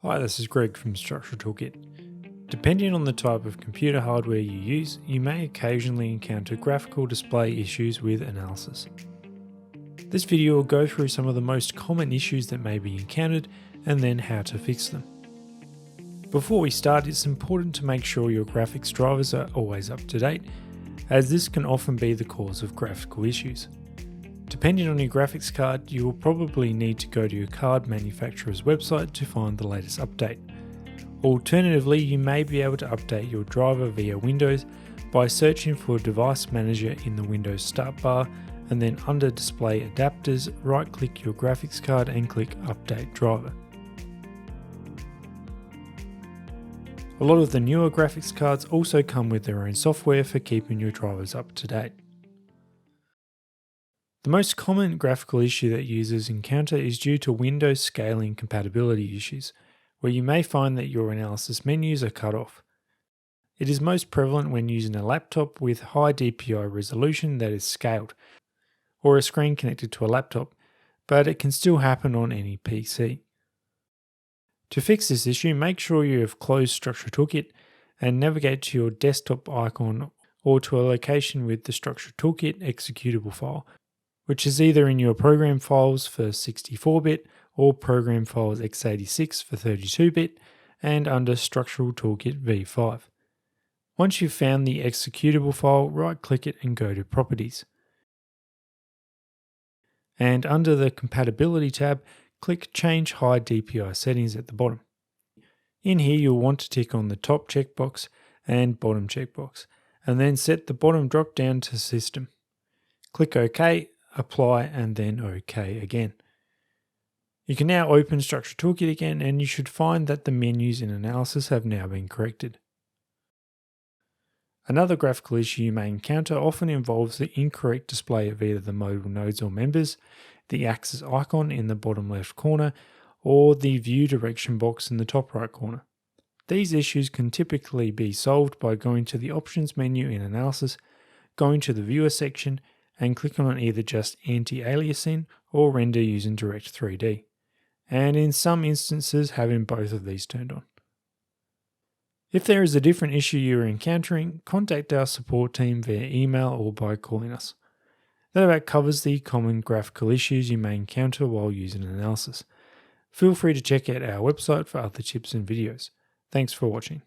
Hi, this is Greg from Structural Toolkit. Depending on the type of computer hardware you use, you may occasionally encounter graphical display issues with analysis. This video will go through some of the most common issues that may be encountered and then how to fix them. Before we start, it's important to make sure your graphics drivers are always up to date, as this can often be the cause of graphical issues. Depending on your graphics card, you will probably need to go to your card manufacturer's website to find the latest update. Alternatively, you may be able to update your driver via Windows by searching for Device Manager in the Windows Start bar, and then under Display Adapters, right-click your graphics card and click Update Driver. A lot of the newer graphics cards also come with their own software for keeping your drivers up to date. The most common graphical issue that users encounter is due to Windows scaling compatibility issues, where you may find that your analysis menus are cut off. It is most prevalent when using a laptop with high DPI resolution that is scaled, or a screen connected to a laptop, but it can still happen on any PC. To fix this issue, make sure you have closed Structural Toolkit and navigate to your desktop icon or to a location with the Structural Toolkit executable file, which is either in your program files for 64-bit or program files x86 for 32-bit, and under Structural Toolkit v5. Once you've found the executable file, right-click it and go to Properties. And under the Compatibility tab, click Change High DPI Settings at the bottom. In here, you'll want to tick on the top checkbox and bottom checkbox, and then set the bottom drop down to System. Click OK, Apply, and then OK again. You can now open Structural Toolkit again, and you should find that the menus in Analysis have now been corrected. Another graphical issue you may encounter often involves the incorrect display of either the modal nodes or members, the axis icon in the bottom left corner, or the view direction box in the top right corner. These issues can typically be solved by going to the Options menu in Analysis, going to the Viewer section, and clicking on either just Anti-Aliasing or Render using Direct 3D, and in some instances having both of these turned on. If there is a different issue you are encountering, contact our support team via email or by calling us. That about covers the common graphical issues you may encounter while using Analysis. Feel free to check out our website for other tips and videos. Thanks for watching.